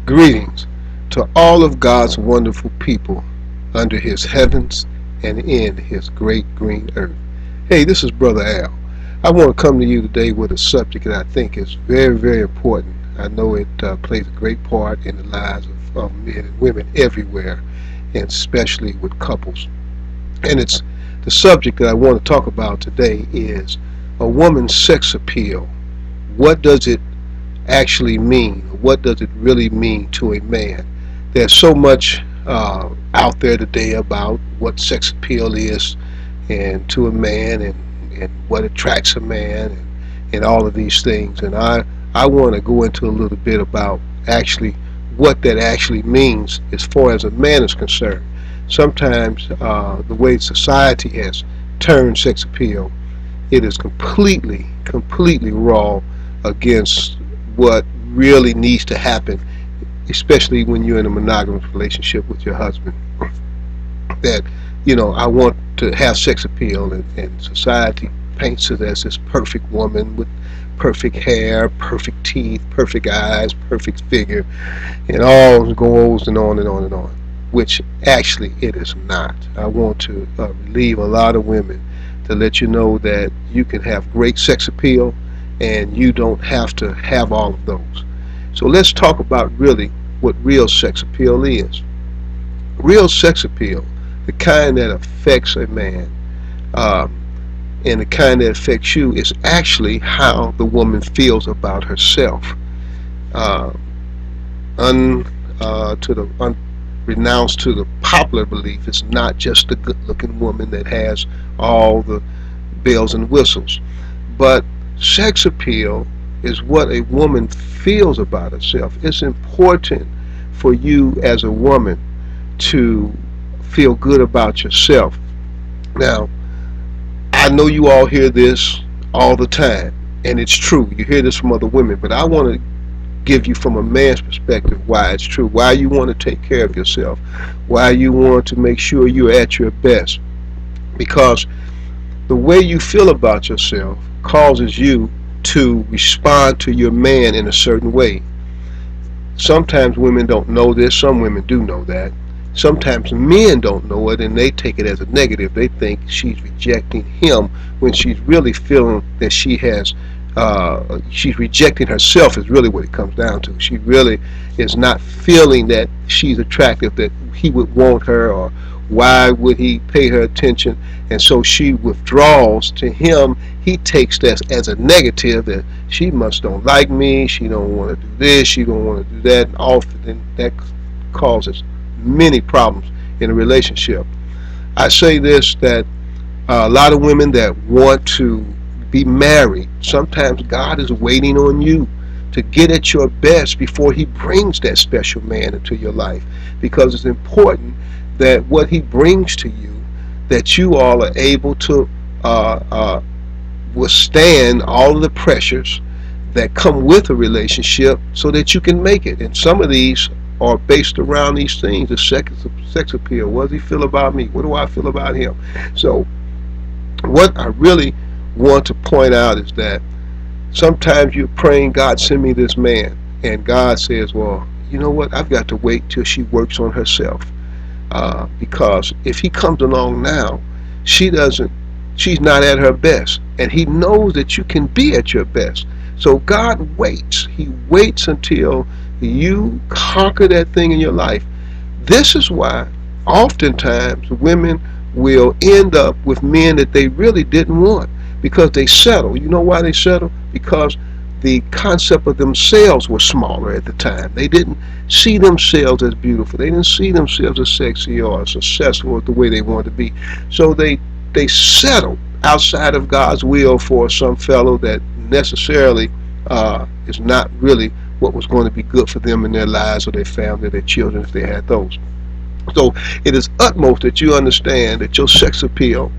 Greetings to all of God's wonderful people under his heavens and in his great green earth. Hey, this is Brother Al. I want to come to you today with a subject that I think is very, very important. I know it plays a great part in the lives of men and women everywhere, and especially with couples. And it's the subject that I want to talk about today is a woman's sex appeal. What does it actually mean? What does it really mean to a man? There's so much out there today about what sex appeal is and to a man and what attracts a man and all of these things. And I want to go into a little bit about actually what that actually means as far as a man is concerned. Sometimes the way society has turned sex appeal, it is completely wrong against what really needs to happen, especially when you're in a monogamous relationship with your husband. That, I want to have sex appeal, and society paints it as this perfect woman with perfect hair, perfect teeth, perfect eyes, perfect figure, and all goes and on and on and on, which actually it is not. I want to relieve a lot of women to let you know that you can have great sex appeal and you don't have to have all of those. So let's talk about really what real sex appeal is. Real sex appeal, the kind that affects a man, and the kind that affects you, is actually how the woman feels about herself. Renounced to the popular belief, it's not just the good-looking woman that has all the bells and whistles, but sex appeal is what a woman feels about herself. It's important for you as a woman to feel good about yourself. Now, I know you all hear this all the time, and it's true. You hear this from other women, but I want to give you from a man's perspective why it's true, why you want to take care of yourself, why you want to make sure you're at your best. Because the way you feel about yourself causes you to respond to your man in a certain way. Sometimes women don't know this, some women do know that. Sometimes men don't know it and they take it as a negative. They think she's rejecting him when she's really feeling that she's rejecting herself is really what it comes down to. She really is not feeling that she's attractive, that he would want her, or why would he pay her attention, and so she withdraws to him. He takes that as a negative, that she must don't like me, she don't want to do this, she don't want to do that, and often that causes many problems in a relationship. I say this, that a lot of women that want to be married, sometimes God is waiting on you to get at your best before he brings that special man into your life, because it's important that what he brings to you, that you all are able to withstand all of the pressures that come with a relationship so that you can make it. And some of these are based around these things: the sex appeal. What does he feel about me? What do I feel about him? So what I really want to point out is that sometimes you're praying, God, send me this man, and God says, well, you know what, I've got to wait till she works on herself, because if he comes along now, she's not at her best, and he knows that you can be at your best. So God waits. He waits until you conquer that thing in your life. This is why oftentimes women will end up with men that they really didn't want, because they settle. You know why they settle? Because the concept of themselves was smaller at the time. They didn't see themselves as beautiful. They didn't see themselves as sexy or successful or the way they wanted to be. So they settled outside of God's will for some fellow that necessarily is not really what was going to be good for them in their lives or their family, their children, if they had those. So it is utmost that you understand that your sex appeal,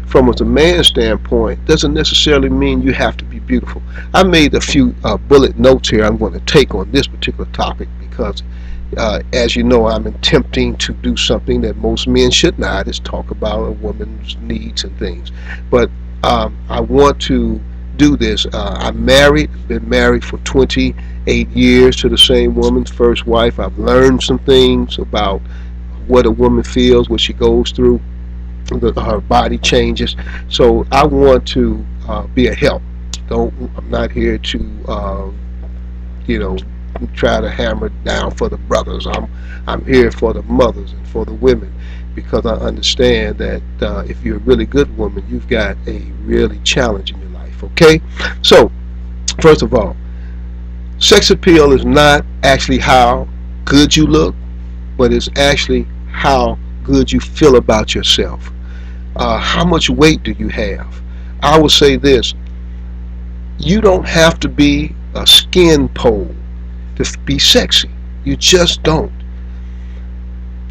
from a man's standpoint, doesn't necessarily mean you have to be beautiful. I made a few bullet notes here I'm going to take on this particular topic because, as you know, I'm attempting to do something that most men should not, is talk about a woman's needs and things. But I want to do this. I'm married, been married for 28 years to the same woman, first wife. I've learned some things about what a woman feels, what she goes through, her body changes. So I want to be a help. I'm not here to you know try to hammer down for the brothers. I'm here for the mothers and for the women, because I understand that if you're a really good woman, you've got a really challenge in your life. Okay, so first of all, sex appeal is not actually how good you look, but it's actually how good you feel about yourself. How much weight do you have? I will say this: you don't have to be a skin pole to be sexy. You just don't.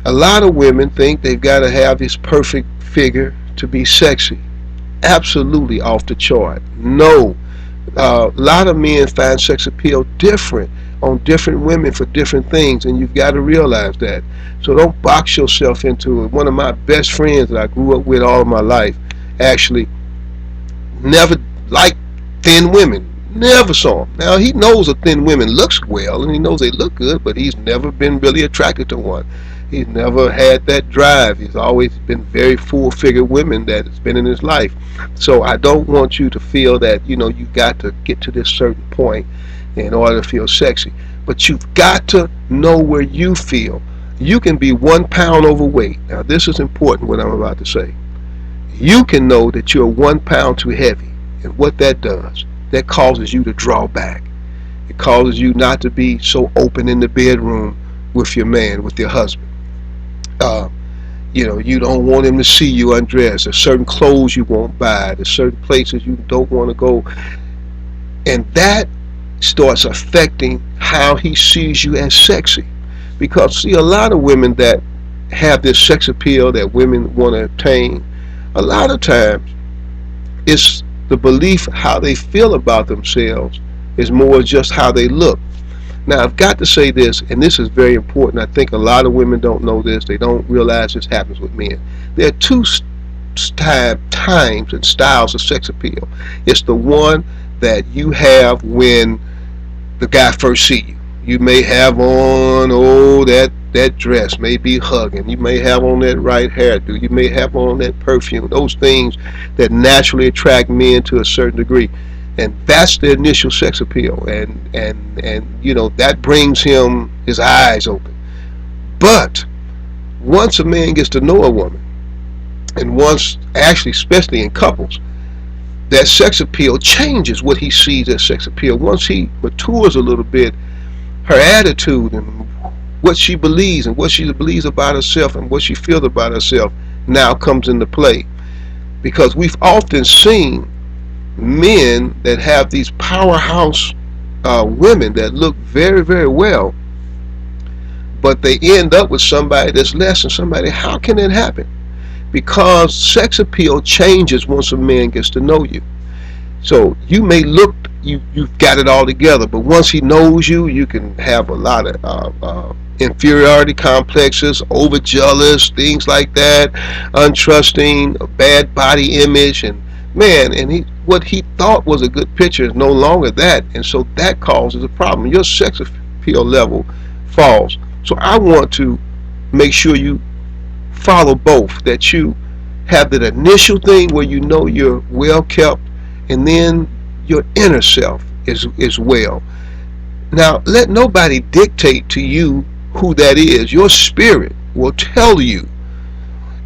A lot of women think they've got to have this perfect figure to be sexy. Absolutely off the chart. No. A lot of men find sex appeal different on different women for different things, and you've got to realize that. So don't box yourself into it. One of my best friends that I grew up with all of my life actually never liked thin women. Never saw them. Now he knows a thin woman looks well and he knows they look good, but he's never been really attracted to one. He's never had that drive. He's always been very full-figure women that has been in his life. So I don't want you to feel that you got to get to this certain point in order to feel sexy. But you've got to know where you feel. You can be 1 pound overweight. Now this is important, what I'm about to say. You can know that you're 1 pound too heavy, and what that does, that causes you to draw back. It causes you not to be so open in the bedroom with your man, with your husband. You don't want him to see you undressed. There's certain clothes you won't buy. There's certain places you don't want to go. And that starts affecting how he sees you as sexy. Because, see, a lot of women that have this sex appeal that women want to obtain, a lot of times it's the belief how they feel about themselves is more just how they look. Now I've got to say this, and this is very important. I think a lot of women don't know this. They don't realize this happens with men. There are two times and styles of sex appeal. It's the one that you have when the guy first see you. You may have on that dress, may be hugging. You may have on that right hairdo. You may have on that perfume. Those things that naturally attract men to a certain degree. And that's the initial sex appeal, and that brings his eyes open. But once a man gets to know a woman, and once, actually, especially in couples, that sex appeal changes what he sees as sex appeal. Once he matures a little bit, her attitude and what she believes and what she believes about herself and what she feels about herself now comes into play. Because we've often seen men that have these powerhouse women that look very, very well, but they end up with somebody that's less than somebody. How can that happen? Because sex appeal changes once a man gets to know you. So you may look, you've got it all together, but once he knows you, you can have a lot of inferiority complexes, over jealous, things like that, untrusting, a bad body image, and man, and what he thought was a good picture is no longer that, and so that causes a problem. Your sex appeal level falls. So I want to make sure you follow both, that you have that initial thing where you know you're well kept, and then your inner self is well. Now, let nobody dictate to you who that is. Your spirit will tell you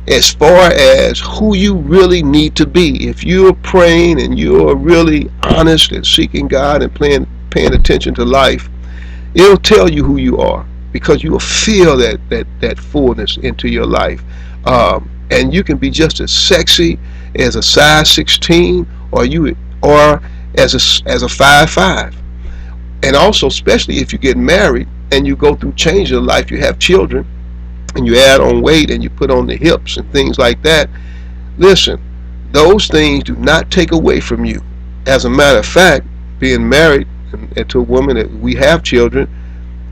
as far as who you really need to be. If you're praying and you're really honest and seeking God and paying attention to life, it'll tell you who you are, because you will feel that fullness into your life. And you can be just as sexy as a size 16 or as a 5'5". And also, especially if you get married and you go through change of life, you have children, and you add on weight and you put on the hips and things like that. Listen, those things do not take away from you. As a matter of fact, being married and to a woman that we have children,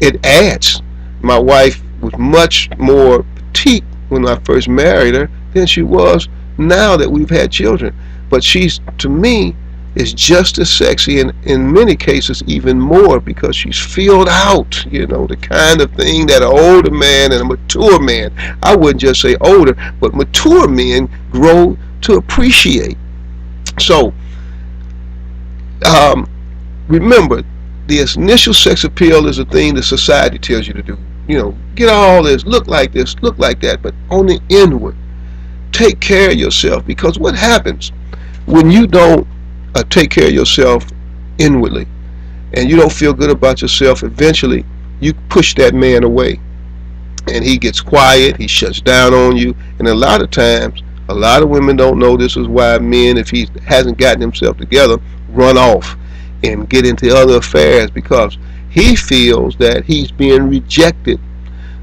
it adds. My wife was much more petite when I first married her than she was now that we've had children. But she's, to me, is just as sexy, and in many cases even more, because she's filled out, the kind of thing that an older man and a mature man, I wouldn't just say older, but mature men grow to appreciate. So um, remember, the initial sex appeal is a thing that society tells you to do. Get all this, look like that, but on the inward, take care of yourself, because what happens when you don't take care of yourself inwardly and you don't feel good about yourself? Eventually you push that man away and he gets quiet, he shuts down on you, and a lot of times, a lot of women don't know this is why men, if he hasn't gotten himself together, run off and get into other affairs, because he feels that he's being rejected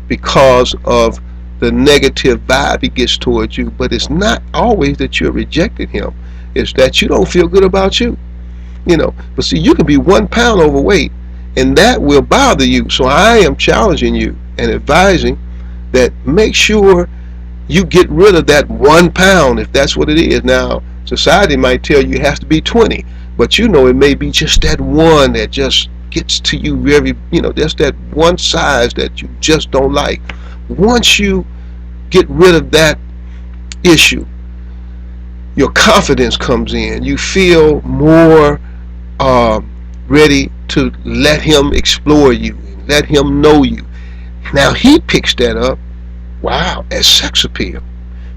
because of the negative vibe he gets towards you. But it's not always that you're rejecting him, it's that you don't feel good about you. But see, you can be 1 pound overweight and that will bother you. So I am challenging you and advising that make sure you get rid of that 1 pound, if that's what it is. Now society might tell you it has to be 20, but it may be just that one that just gets to you very, that's that one size that you just don't like. Once you get rid of that issue, your confidence comes in. You feel more ready to let him explore you, let him know you. Now he picks that up, wow, as sex appeal.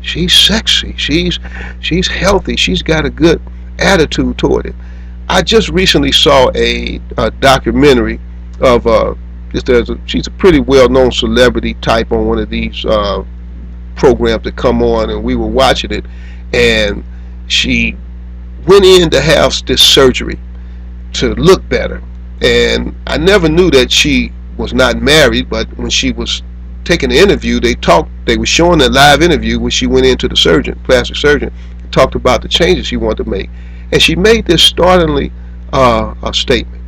She's sexy, she's healthy, she's got a good attitude toward it. I just recently saw a documentary of she's a pretty well-known celebrity type on one of these programs that come on, and we were watching it, and she went in to have this surgery to look better. And I never knew that she was not married, but when she was taking the interview, they were showing a live interview when she went into the plastic surgeon, and talked about the changes she wanted to make. And she made this startlingly a statement.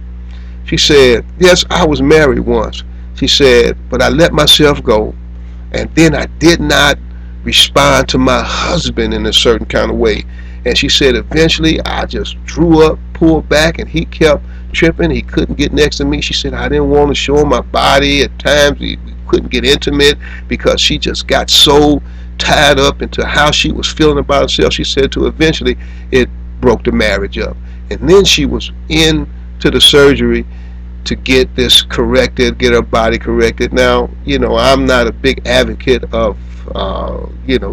She said, yes, I was married once. She said, but I let myself go, and then I did not respond to my husband in a certain kind of way. And she said, eventually I just drew up, pulled back, and he kept tripping. He couldn't get next to me. She said, I didn't want to show him my body. At times we couldn't get intimate because she just got so tied up into how she was feeling about herself. She said to eventually it broke the marriage up. And then she was into the surgery to get this corrected, get her body corrected. Now, I'm not a big advocate of,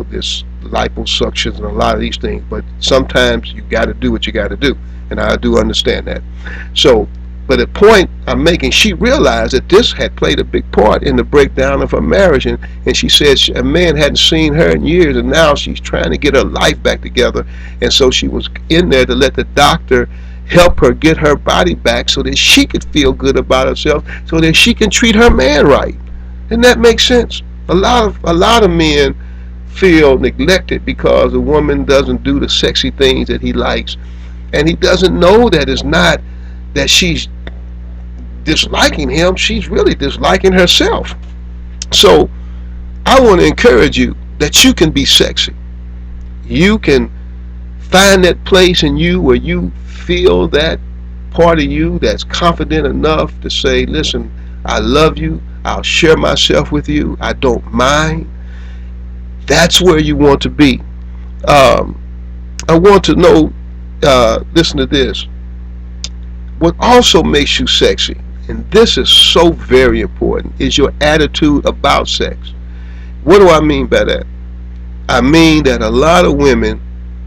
this liposuctions and a lot of these things, but sometimes you got to do what you got to do, and I do understand that. So, but the point I'm making, she realized that this had played a big part in the breakdown of her marriage, and she said a man hadn't seen her in years, and now she's trying to get her life back together, and so she was in there to let the doctor help her get her body back so that she could feel good about herself, so that she can treat her man right. And that makes sense. A lot of men feel neglected because a woman doesn't do the sexy things that he likes, and he doesn't know that it's not that she's disliking him, she's really disliking herself. So I want to encourage you that you can be sexy. You can find that place in you where you feel that part of you that's confident enough to say, listen, I love you, I'll share myself with you, I don't mind. That's where you want to be. I want to know, listen to this, what also makes you sexy, and this is so very important, is your attitude about sex. What do I mean by that? I mean that a lot of women,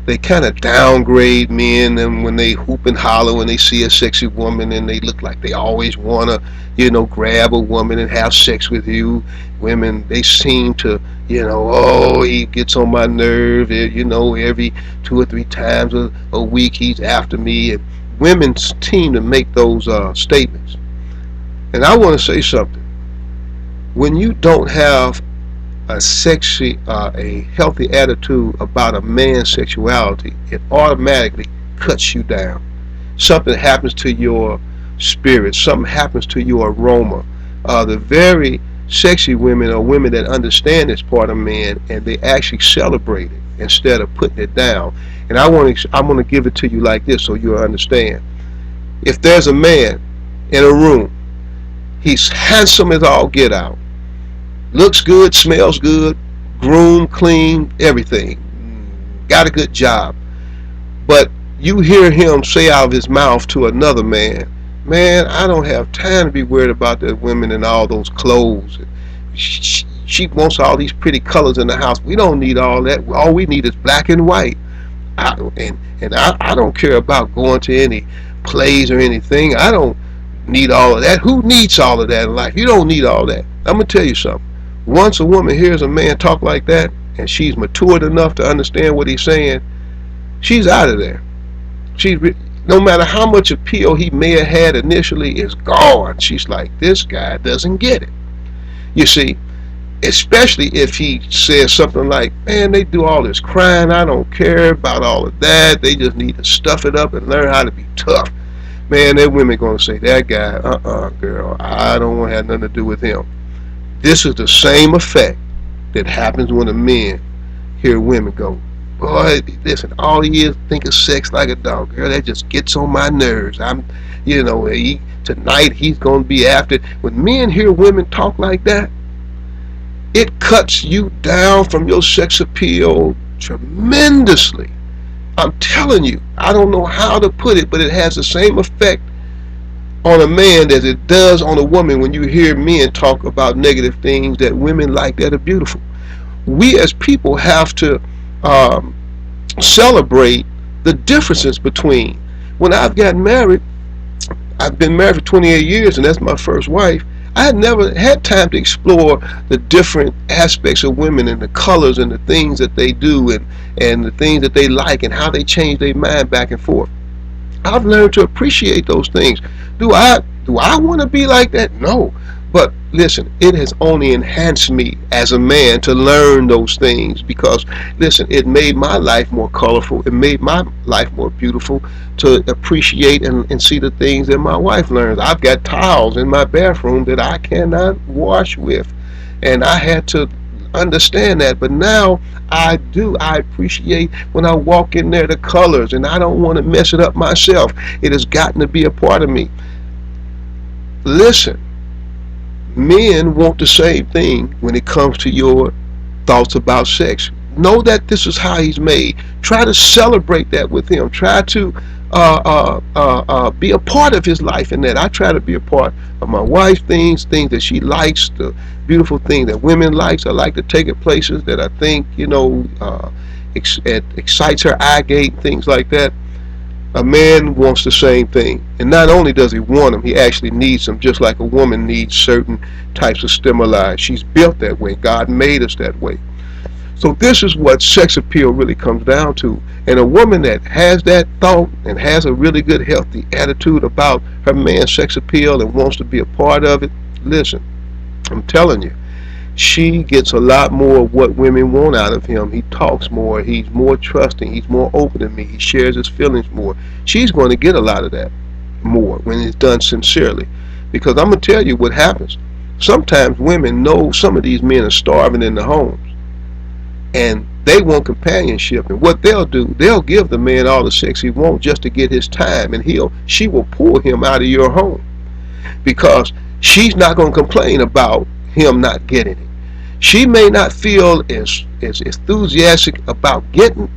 they kind of downgrade men, and when they hoop and holler when they see a sexy woman, and they look like they always want to, grab a woman and have sex with you. Women, they seem to, oh, he gets on my nerve, every 2 or 3 times a week he's after me. And women seem to make those statements. And I want to say something. When you don't have a healthy attitude about a man's sexuality, it automatically cuts you down. Something happens to your spirit. Something happens to your aroma. The very sexy women are women that understand this part of man, and they actually celebrate it instead of putting it down. And I'm going to give it to you like this so you'll understand. If there's a man in a room, he's handsome as all get out, looks good, smells good, groomed, clean, everything, got a good job, but you hear him say out of his mouth to another man, man, I don't have time to be worried about the women and all those clothes. She wants all these pretty colors in the house. We don't need all that. All we need is black and white. I don't care about going to any plays or anything. I don't need all of that. Who needs all of that in life? You don't need all that. I'm going to tell you something. Once a woman hears a man talk like that, and she's matured enough to understand what he's saying, she's out of there. No matter how much appeal he may have had initially, is gone. She's like, this guy doesn't get it. You see, especially if he says something like, man, they do all this crying, I don't care about all of that, they just need to stuff it up and learn how to be tough. Man, that women going to say, that guy, girl, I don't want to have nothing to do with him. This is the same effect that happens when the men hear women go, boy, listen, all he is think of sex like a dog. Girl, that just gets on my nerves. Tonight he's going to be after it. When men hear women talk like that, it cuts you down from your sex appeal tremendously. I'm telling you, I don't know how to put it, but it has the same effect on a man as it does on a woman when you hear men talk about negative things that women like that are beautiful. We as people have to celebrate the differences between. When I've gotten married, I've been married for 28 years, and that's my first wife. I had never had time to explore the different aspects of women and the colors and the things that they do and the things that they like and how they change their mind back and forth. I've learned to appreciate those things. Do I want to be like that? No. But listen, it has only enhanced me as a man to learn those things because, listen, it made my life more colorful. It made my life more beautiful to appreciate and see the things that my wife learns. I've got tiles in my bathroom that I cannot wash with, and I had to understand that. But now I do. I appreciate when I walk in there the colors, and I don't want to mess it up myself. It has gotten to be a part of me. Listen. Men want the same thing when it comes to your thoughts about sex. Know that this is how he's made. Try to celebrate that with him. Try to be a part of his life in that. I try to be a part of my wife's things that she likes, the beautiful things that women likes. I like to take it places that I think, excites her eye gate, things like that. A man wants the same thing, and not only does he want them, he actually needs them, just like a woman needs certain types of stimuli. She's built that way. God made us that way. So this is what sex appeal really comes down to. And a woman that has that thought and has a really good, healthy attitude about her man's sex appeal and wants to be a part of it, listen, I'm telling you, she gets a lot more of what women want out of him. He talks more. He's more trusting. He's more open to me. He shares his feelings more. She's going to get a lot of that more when it's done sincerely. Because I'm going to tell you what happens. Sometimes women know some of these men are starving in the homes, and they want companionship. And what they'll do, they'll give the man all the sex he wants just to get his time, and she will pull him out of your home because she's not going to complain about him not getting it. She may not feel as enthusiastic about giving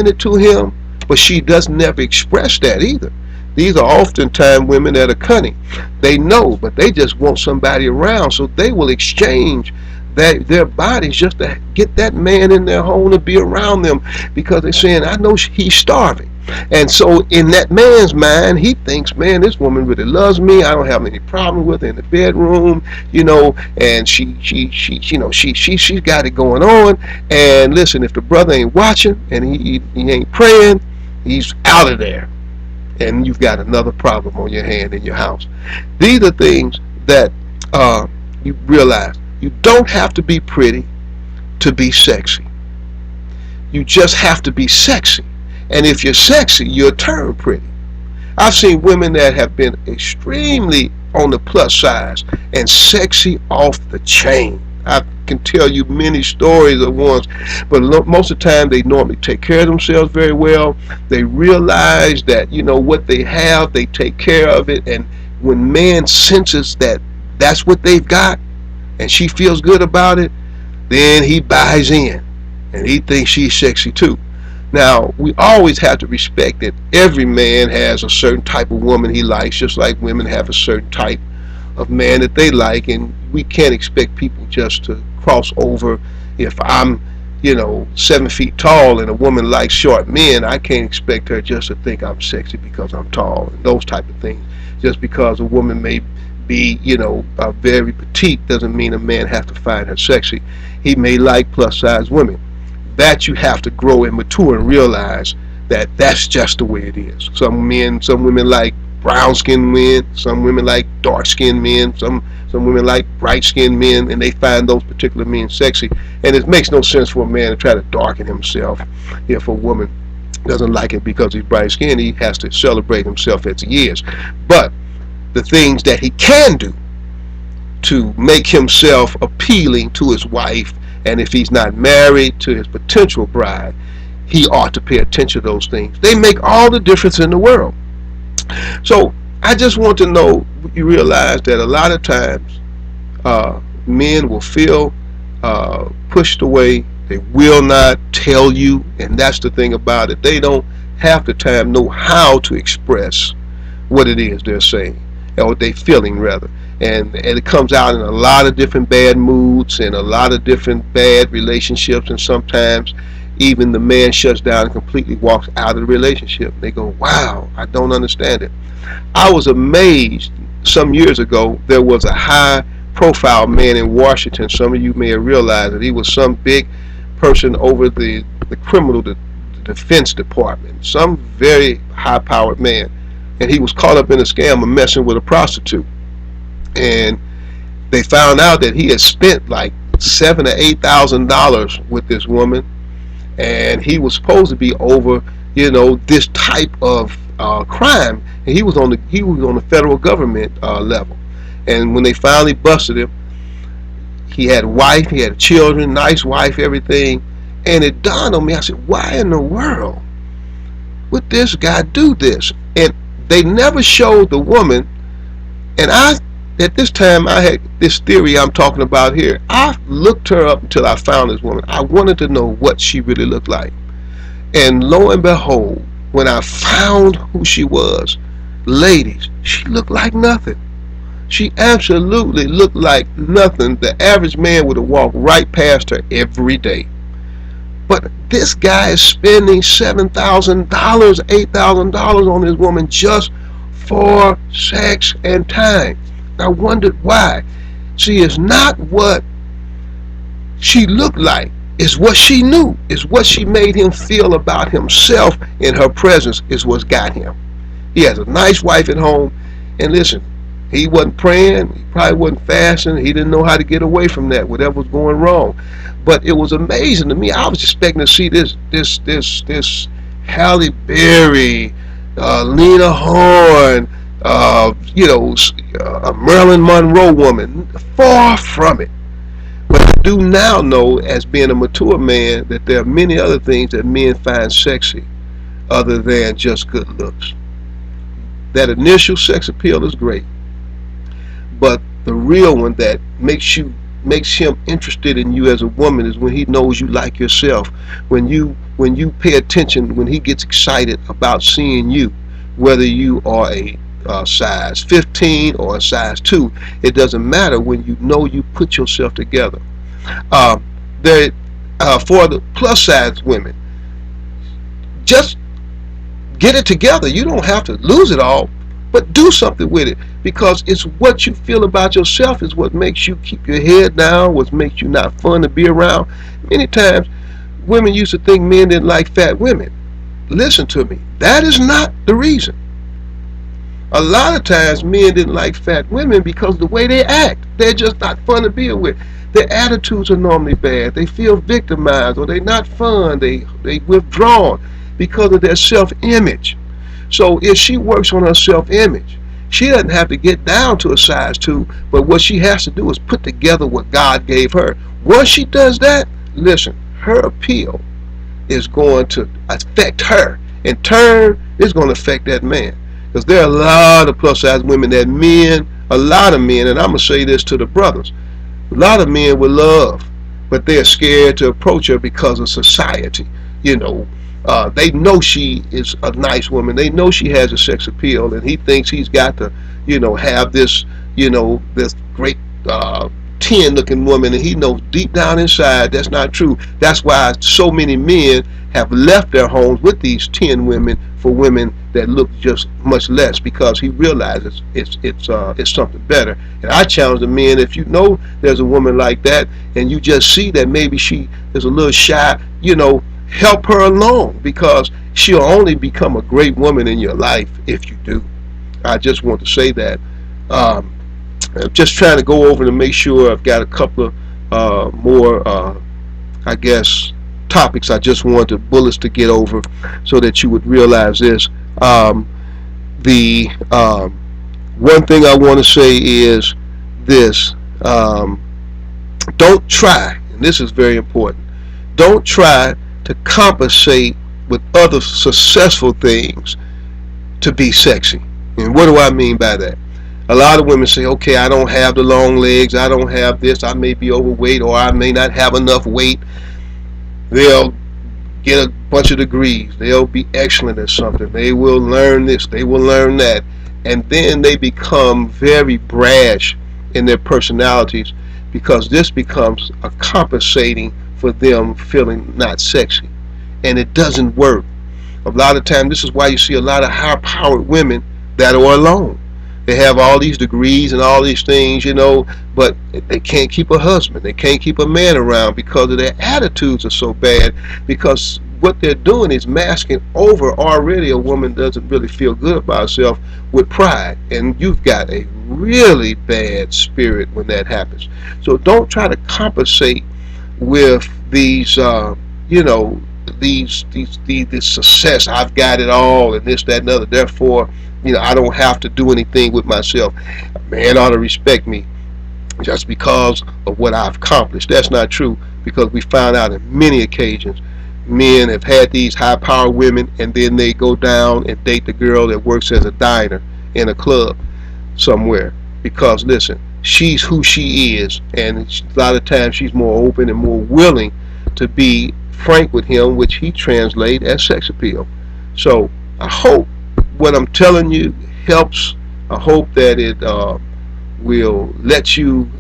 it to him, but she does never express that either. These are oftentimes women that are cunning. They know, but they just want somebody around, so they will exchange their bodies just to get that man in their home to be around them because they're saying, I know he's starving. And so in that man's mind, he thinks, man, this woman really loves me. I don't have any problem with her in the bedroom, and she's got it going on. And listen, if the brother ain't watching and he ain't praying, he's out of there. And you've got another problem on your hand in your house. These are things that you realize. You don't have to be pretty to be sexy. You just have to be sexy. And if you're sexy, you'll turn pretty. I've seen women that have been extremely on the plus size and sexy off the chain. I can tell you many stories of ones, but most of the time they normally take care of themselves very well. They realize that, you know, what they have, they take care of it, and when man senses that that's what they've got, and she feels good about it, then he buys in, and he thinks she's sexy too. Now, we always have to respect that every man has a certain type of woman he likes, just like women have a certain type of man that they like, and we can't expect people just to cross over. If I'm, you know, 7 feet tall and a woman likes short men, I can't expect her just to think I'm sexy because I'm tall, and those type of things. Just because a woman may be, you know, very petite doesn't mean a man has to find her sexy. He may like plus size women. That you have to grow and mature and realize that that's just the way it is. Some women like brown skinned men, some women like dark skinned men, some women like bright skinned men, and they find those particular men sexy. And it makes no sense for a man to try to darken himself. If a woman doesn't like it because he's bright skinned, he has to celebrate himself as he is. But the things that he can do to make himself appealing to his wife, and if he's not married, to his potential bride, he ought to pay attention to those things. They make all the difference in the world. So I just want to know, you realize that a lot of times men will feel pushed away. They will not tell you, and that's the thing about it. They don't half the time know how to express what it is they're saying, or what they're feeling rather. And it comes out in a lot of different bad moods and a lot of different bad relationships, and sometimes even the man shuts down and completely walks out of the relationship. They go, wow, I don't understand it. I was amazed some years ago. There was a high profile man in Washington. Some of you may have realized that he was some big person over the criminal defense department, some very high powered man, and he was caught up in a scam of messing with a prostitute. And they found out that he had spent like $7,000 to $8,000 with this woman, and he was supposed to be over, you know, this type of crime, and he was on the federal government level. And when they finally busted him, he had a wife, he had children, nice wife, everything. And it dawned on me, I said, why in the world would this guy do this? And they never showed the woman. And at this time, I had this theory I'm talking about here. I looked her up until I found this woman. I wanted to know what she really looked like. And lo and behold, when I found who she was, ladies, she looked like nothing. She absolutely looked like nothing. The average man would have walked right past her every day. But this guy is spending $7,000, $8,000 on this woman just for sex and time. I wondered why. See, it's not what she looked like. It's what she knew. It's what she made him feel about himself in her presence is what's got him. He has a nice wife at home. And listen, he wasn't praying. He probably wasn't fasting. He didn't know how to get away from that, whatever was going wrong. But it was amazing to me. I was expecting to see this Halle Berry, Lena Horne, a Marilyn Monroe woman. Far from it. But I do now know, as being a mature man, that there are many other things that men find sexy other than just good looks. That initial sex appeal is great, but the real one that makes him interested in you as a woman is when he knows you like yourself. When you pay attention, when he gets excited about seeing you, whether you are a size 15 or a size 2, it doesn't matter. When you know you put yourself together. For the plus size women, just get it together. You don't have to lose it all, but do something with it, because it's what you feel about yourself is what makes you keep your head down, what makes you not fun to be around. Many times women used to think men didn't like fat women. Listen to me, that is not the reason. A lot of times men didn't like fat women because of the way they act. They're just not fun to be with. Their attitudes are normally bad. They feel victimized, or they're not fun. They withdrawn because of their self-image. So if she works on her self-image, she doesn't have to get down to a size 2, but what she has to do is put together what God gave her. Once she does that, listen, her appeal is going to affect her. In turn, it's going to affect that man. Because there are a lot of plus size women that men, a lot of men, and I'm going to say this to the brothers, a lot of men would love, but they're scared to approach her because of society. You know, they know she is a nice woman. They know she has a sex appeal, and he thinks he's got to, have this, this great 10 looking woman, and he knows deep down inside that's not true. That's why so many men have left their homes with these 10 women for women that look just much less, because he realizes it's something better. And I challenge the men, if you know there's a woman like that and you just see that maybe she is a little shy, help her along, because she'll only become a great woman in your life if you do. I just want to say that. I'm just trying to go over to make sure I've got a couple of more, I guess, topics I just wanted bullets to get over so that you would realize this. The one thing I want to say is this. Don't try, and this is very important, don't try to compensate with other successful things to be sexy. And what do I mean by that? A lot of women say, okay, I don't have the long legs, I don't have this, I may be overweight, or I may not have enough weight. They'll get a bunch of degrees, they'll be excellent at something, they will learn this, they will learn that, and then they become very brash in their personalities, because this becomes a compensating for them feeling not sexy. And it doesn't work. A lot of times, this is why you see a lot of high-powered women that are alone. They have all these degrees and all these things, but they can't keep a husband. They can't keep a man around because of their attitudes are so bad, because what they're doing is masking over already a woman doesn't really feel good about herself with pride. And you've got a really bad spirit when that happens. So don't try to compensate with these, this success. I've got it all and this, that, and other. Therefore, I don't have to do anything with myself. A man ought to respect me just because of what I've accomplished. That's not true, because we found out in many occasions men have had these high-powered women, and then they go down and date the girl that works as a diner in a club somewhere, because listen, she's who she is, and a lot of times she's more open and more willing to be frank with him, which he translates as sex appeal. So I hope what I'm telling you helps. I hope that it will let you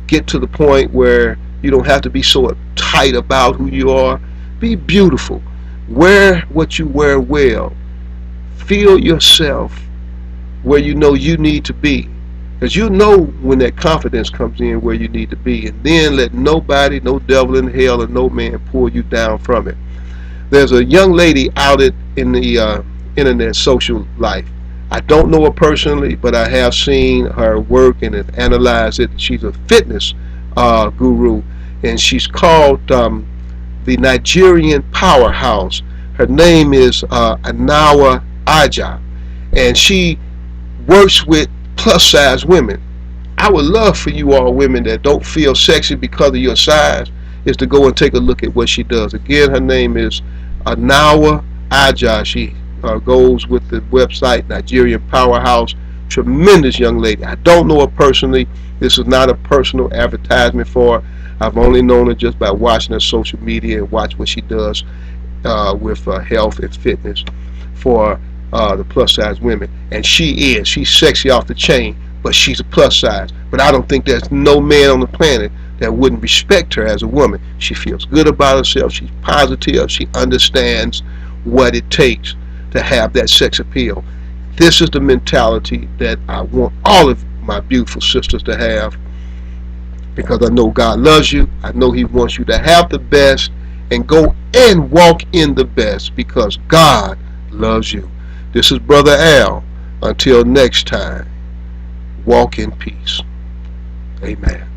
get to the point where you don't have to be so tight about who you are. Be beautiful. Wear what you wear well. Feel yourself where you know you need to be. Because you know when that confidence comes in where you need to be. And then let nobody, no devil in hell, or no man pull you down from it. There's a young lady out in the internet social life. I don't know her personally, but I have seen her work and analyzed it. She's a fitness guru, and she's called the Nigerian powerhouse. Her name is Anawa Aja, and she works with plus size women. I would love for you all women that don't feel sexy because of your size is to go and take a look at what she does. Again, her name is Anawa Aja. She goes with the website Nigerian Powerhouse. Tremendous young lady. I don't know her personally. This is not a personal advertisement for her. I've only known her just by watching her social media and watch what she does with health and fitness for the plus size women. And she's sexy off the chain, but she's a plus size. But I don't think there's no man on the planet that wouldn't respect her as a woman. She feels good about herself. She's positive. She understands what it takes to have that sex appeal. This is the mentality that I want all of my beautiful sisters to have, because I know God loves you. I know He wants you to have the best and go and walk in the best, because God loves you. This is Brother Al. Until next time, walk in peace. Amen.